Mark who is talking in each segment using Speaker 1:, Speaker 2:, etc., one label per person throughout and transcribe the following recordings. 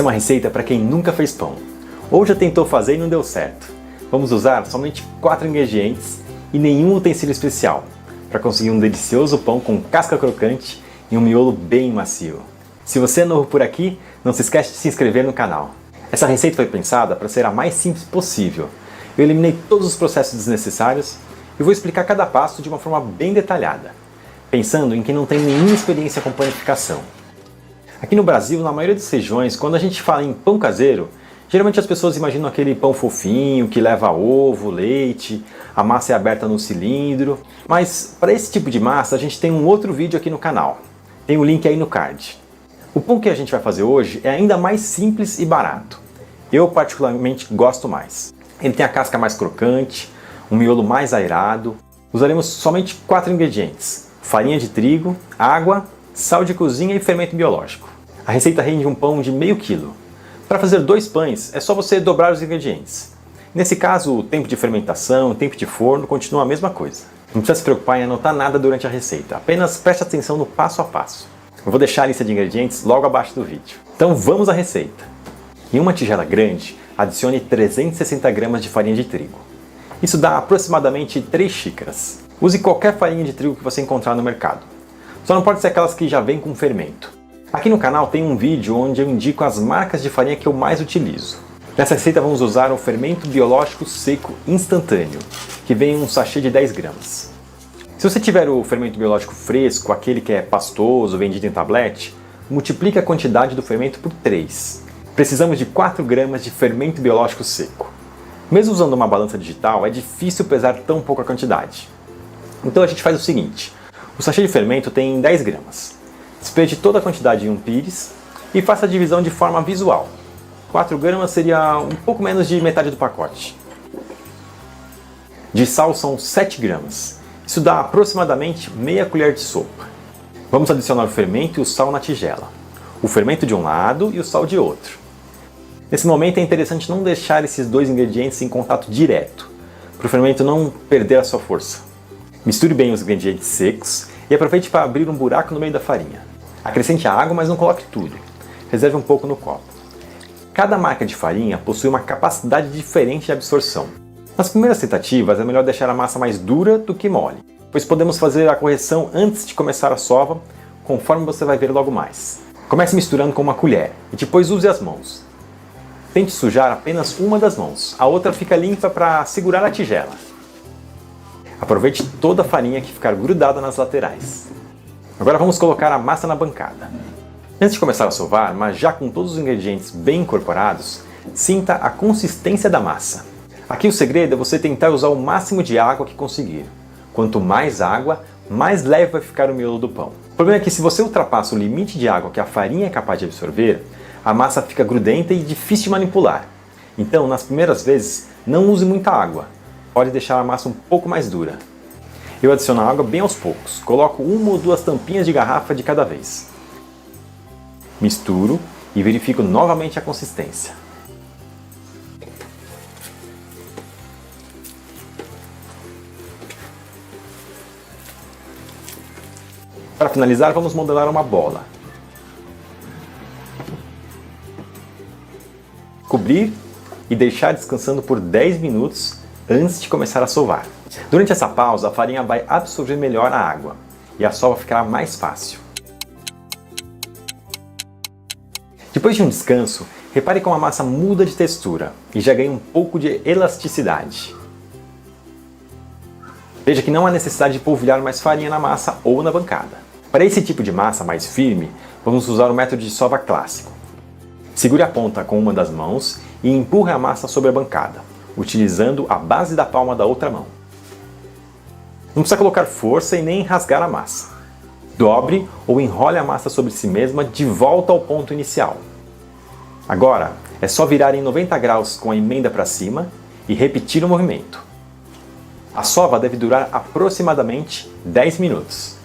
Speaker 1: é uma receita para quem nunca fez pão, ou já tentou fazer e não deu certo. Vamos usar somente 4 ingredientes e nenhum utensílio especial, para conseguir um delicioso pão com casca crocante e um miolo bem macio. Se você é novo por aqui, não se esquece de se inscrever no canal. Essa receita foi pensada para ser a mais simples possível. Eu eliminei todos os processos desnecessários e vou explicar cada passo de uma forma bem detalhada, pensando em quem não tem nenhuma experiência com panificação. Aqui no Brasil, na maioria das regiões, quando a gente fala em pão caseiro, geralmente as pessoas imaginam aquele pão fofinho que leva ovo, leite, a massa é aberta no cilindro. Mas para esse tipo de massa a gente tem um outro vídeo aqui no canal. Tem o link aí no card. O pão que a gente vai fazer hoje é ainda mais simples e barato. Eu particularmente gosto mais. Ele tem a casca mais crocante, um miolo mais aerado. Usaremos somente 4 ingredientes: farinha de trigo, água, sal de cozinha e fermento biológico. A receita rende um pão de meio quilo. Para fazer 2 pães é só você dobrar os ingredientes. Nesse caso, o tempo de fermentação, o tempo de forno continua a mesma coisa. Não precisa se preocupar em anotar nada durante a receita, apenas preste atenção no passo a passo. Eu vou deixar a lista de ingredientes logo abaixo do vídeo. Então vamos à receita. Em uma tigela grande, adicione 360 gramas de farinha de trigo. Isso dá aproximadamente 3 xícaras. Use qualquer farinha de trigo que você encontrar no mercado. Só não pode ser aquelas que já vêm com fermento. Aqui no canal tem um vídeo onde eu indico as marcas de farinha que eu mais utilizo. Nessa receita vamos usar o fermento biológico seco instantâneo, que vem em um sachê de 10 gramas. Se você tiver o fermento biológico fresco, aquele que é pastoso, vendido em tablete, multiplique a quantidade do fermento por 3. Precisamos de 4 gramas de fermento biológico seco. Mesmo usando uma balança digital, é difícil pesar tão pouca quantidade. Então a gente faz o seguinte: o sachê de fermento tem 10 gramas. Despeje toda a quantidade em um pires e faça a divisão de forma visual. 4 gramas seria um pouco menos de metade do pacote. De sal são 7 gramas. Isso dá aproximadamente meia colher de sopa. Vamos adicionar o fermento e o sal na tigela. O fermento de um lado e o sal de outro. Nesse momento é interessante não deixar esses 2 ingredientes em contato direto, para o fermento não perder a sua força. Misture bem os ingredientes secos e aproveite para abrir um buraco no meio da farinha. Acrescente a água, mas não coloque tudo. Reserve um pouco no copo. Cada marca de farinha possui uma capacidade diferente de absorção. Nas primeiras tentativas é melhor deixar a massa mais dura do que mole, pois podemos fazer a correção antes de começar a sova, conforme você vai ver logo mais. Comece misturando com uma colher e depois use as mãos. Tente sujar apenas uma das mãos, a outra fica limpa para segurar a tigela. Aproveite toda a farinha que ficar grudada nas laterais. Agora vamos colocar a massa na bancada. Antes de começar a sovar, mas já com todos os ingredientes bem incorporados, sinta a consistência da massa. Aqui o segredo é você tentar usar o máximo de água que conseguir. Quanto mais água, mais leve vai ficar o miolo do pão. O problema é que se você ultrapassa o limite de água que a farinha é capaz de absorver, a massa fica grudenta e difícil de manipular. Então, nas primeiras vezes, não use muita água. Pode deixar a massa um pouco mais dura. Eu adiciono a água bem aos poucos. Coloco 1 ou 2 tampinhas de garrafa de cada vez. Misturo e verifico novamente a consistência. Para finalizar, vamos modelar uma bola. Cobrir e deixar descansando por 10 minutos antes de começar a sovar. Durante essa pausa, a farinha vai absorver melhor a água e a sova ficará mais fácil. Depois de um descanso, repare como a massa muda de textura e já ganha um pouco de elasticidade. Veja que não há necessidade de polvilhar mais farinha na massa ou na bancada. Para esse tipo de massa mais firme, vamos usar o método de sova clássico. Segure a ponta com uma das mãos e empurre a massa sobre a bancada, utilizando a base da palma da outra mão. Não precisa colocar força e nem rasgar a massa. Dobre ou enrole a massa sobre si mesma de volta ao ponto inicial. Agora, é só virar em 90 graus com a emenda para cima e repetir o movimento. A sova deve durar aproximadamente 10 minutos.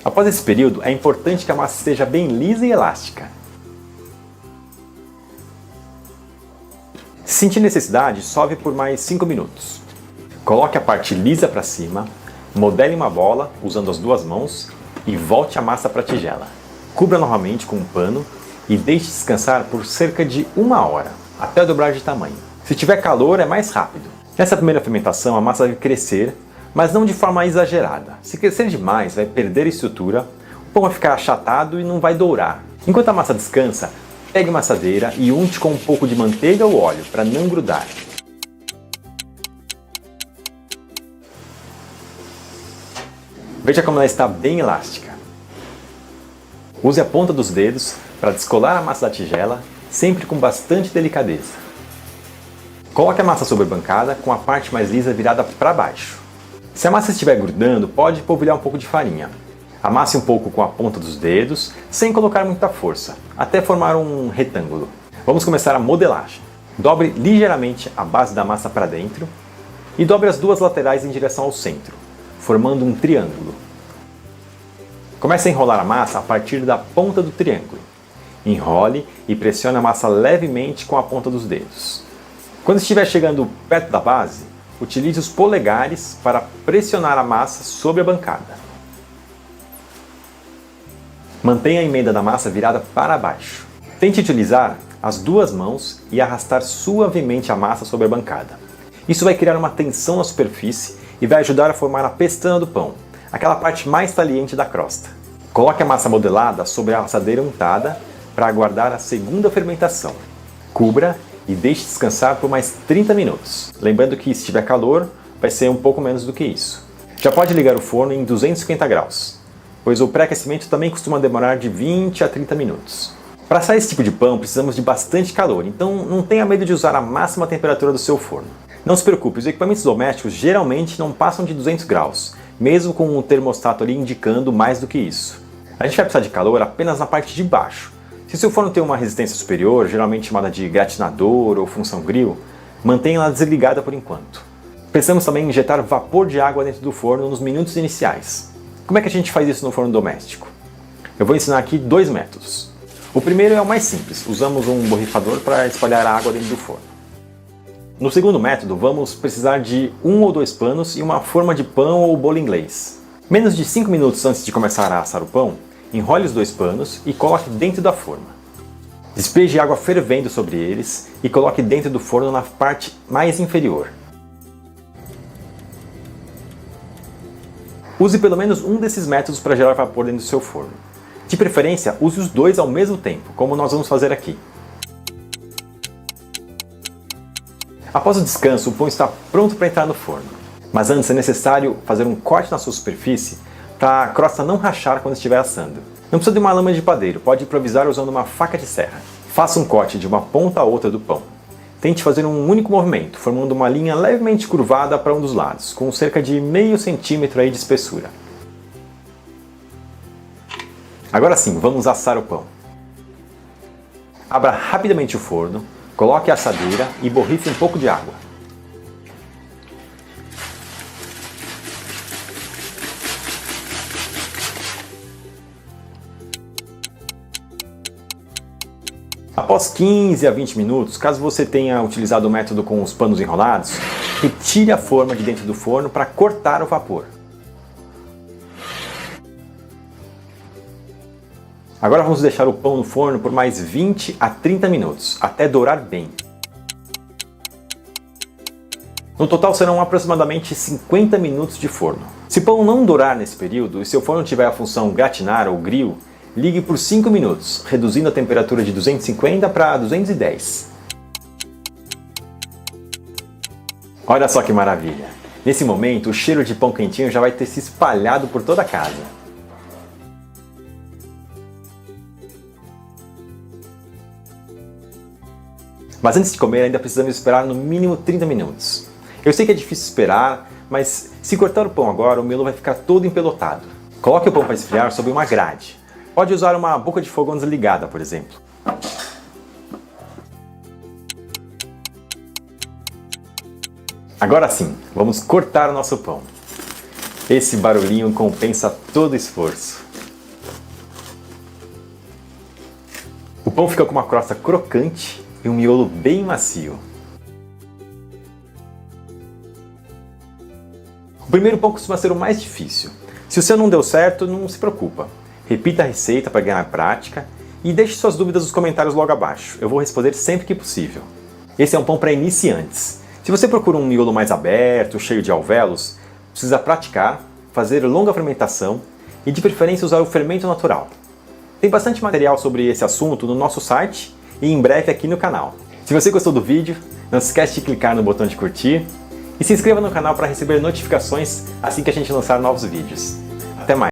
Speaker 1: Após esse período, é importante que a massa esteja bem lisa e elástica. Se sentir necessidade, sove por mais 5 minutos. Coloque a parte lisa para cima, modele uma bola usando as duas mãos e volte a massa para a tigela. Cubra novamente com um pano e deixe descansar por cerca de 1 hora, até dobrar de tamanho. Se tiver calor, é mais rápido. Nessa primeira fermentação, a massa vai crescer, mas não de forma exagerada. Se crescer demais, vai perder a estrutura, o pão vai ficar achatado e não vai dourar. Enquanto a massa descansa, pegue uma assadeira e unte com um pouco de manteiga ou óleo para não grudar. Veja como ela está bem elástica. Use a ponta dos dedos para descolar a massa da tigela, sempre com bastante delicadeza. Coloque a massa sobre a bancada com a parte mais lisa virada para baixo. Se a massa estiver grudando, pode polvilhar um pouco de farinha. Amasse um pouco com a ponta dos dedos, sem colocar muita força, até formar um retângulo. Vamos começar a modelagem. Dobre ligeiramente a base da massa para dentro e dobre as duas laterais em direção ao centro, formando um triângulo. Comece a enrolar a massa a partir da ponta do triângulo. Enrole e pressione a massa levemente com a ponta dos dedos. Quando estiver chegando perto da base, utilize os polegares para pressionar a massa sobre a bancada. Mantenha a emenda da massa virada para baixo. Tente utilizar as duas mãos e arrastar suavemente a massa sobre a bancada. Isso vai criar uma tensão na superfície e vai ajudar a formar a pestana do pão, aquela parte mais saliente da crosta. Coloque a massa modelada sobre a assadeira untada para aguardar a segunda fermentação. Cubra e deixe descansar por mais 30 minutos. Lembrando que se tiver calor, vai ser um pouco menos do que isso. Já pode ligar o forno em 250 graus, pois o pré-aquecimento também costuma demorar de 20 a 30 minutos. Para assar esse tipo de pão, precisamos de bastante calor, então não tenha medo de usar a máxima temperatura do seu forno. Não se preocupe, os equipamentos domésticos geralmente não passam de 200 graus, mesmo com o termostato ali indicando mais do que isso. A gente vai precisar de calor apenas na parte de baixo. Se seu forno tem uma resistência superior, geralmente chamada de gratinador ou função grill, mantenha-la desligada por enquanto. Precisamos também injetar vapor de água dentro do forno nos minutos iniciais. Como é que a gente faz isso no forno doméstico? Eu vou ensinar aqui 2 métodos. O primeiro é o mais simples, usamos um borrifador para espalhar a água dentro do forno. No segundo método, vamos precisar de 1 ou 2 panos e uma forma de pão ou bolo inglês. Menos de 5 minutos antes de começar a assar o pão, enrole os 2 panos e coloque dentro da forma. Despeje água fervendo sobre eles e coloque dentro do forno na parte mais inferior. Use pelo menos um desses métodos para gerar vapor dentro do seu forno. De preferência, use os 2 ao mesmo tempo, como nós vamos fazer aqui. Após o descanso, o pão está pronto para entrar no forno. Mas antes é necessário fazer um corte na sua superfície para a crosta não rachar quando estiver assando. Não precisa de uma lâmina de padeiro, pode improvisar usando uma faca de serra. Faça um corte de uma ponta a outra do pão. Tente fazer um único movimento, formando uma linha levemente curvada para um dos lados, com cerca de meio centímetro aí de espessura. Agora sim, vamos assar o pão. Abra rapidamente o forno, coloque a assadeira e borrife um pouco de água. Após 15 a 20 minutos, caso você tenha utilizado o método com os panos enrolados, retire a forma de dentro do forno para cortar o vapor. Agora vamos deixar o pão no forno por mais 20 a 30 minutos, até dourar bem. No total serão aproximadamente 50 minutos de forno. Se o pão não dourar nesse período e seu forno tiver a função gratinar ou grill, ligue por 5 minutos, reduzindo a temperatura de 250 para 210. Olha só que maravilha! Nesse momento, o cheiro de pão quentinho já vai ter se espalhado por toda a casa. Mas antes de comer, ainda precisamos esperar no mínimo 30 minutos. Eu sei que é difícil esperar, mas se cortar o pão agora, o miolo vai ficar todo empelotado. Coloque o pão para esfriar sobre uma grade. Pode usar uma boca de fogão desligada, por exemplo. Agora sim, vamos cortar o nosso pão. Esse barulhinho compensa todo o esforço. O pão fica com uma crosta crocante e um miolo bem macio. O primeiro pão costuma ser o mais difícil. Se o seu não deu certo, não se preocupa. Repita a receita para ganhar prática e deixe suas dúvidas nos comentários logo abaixo. Eu vou responder sempre que possível. Esse é um pão para iniciantes. Se você procura um miolo mais aberto, cheio de alvéolos, precisa praticar, fazer longa fermentação e de preferência usar o fermento natural. Tem bastante material sobre esse assunto no nosso site e em breve aqui no canal. Se você gostou do vídeo, não se esquece de clicar no botão de curtir e se inscreva no canal para receber notificações assim que a gente lançar novos vídeos. Até mais!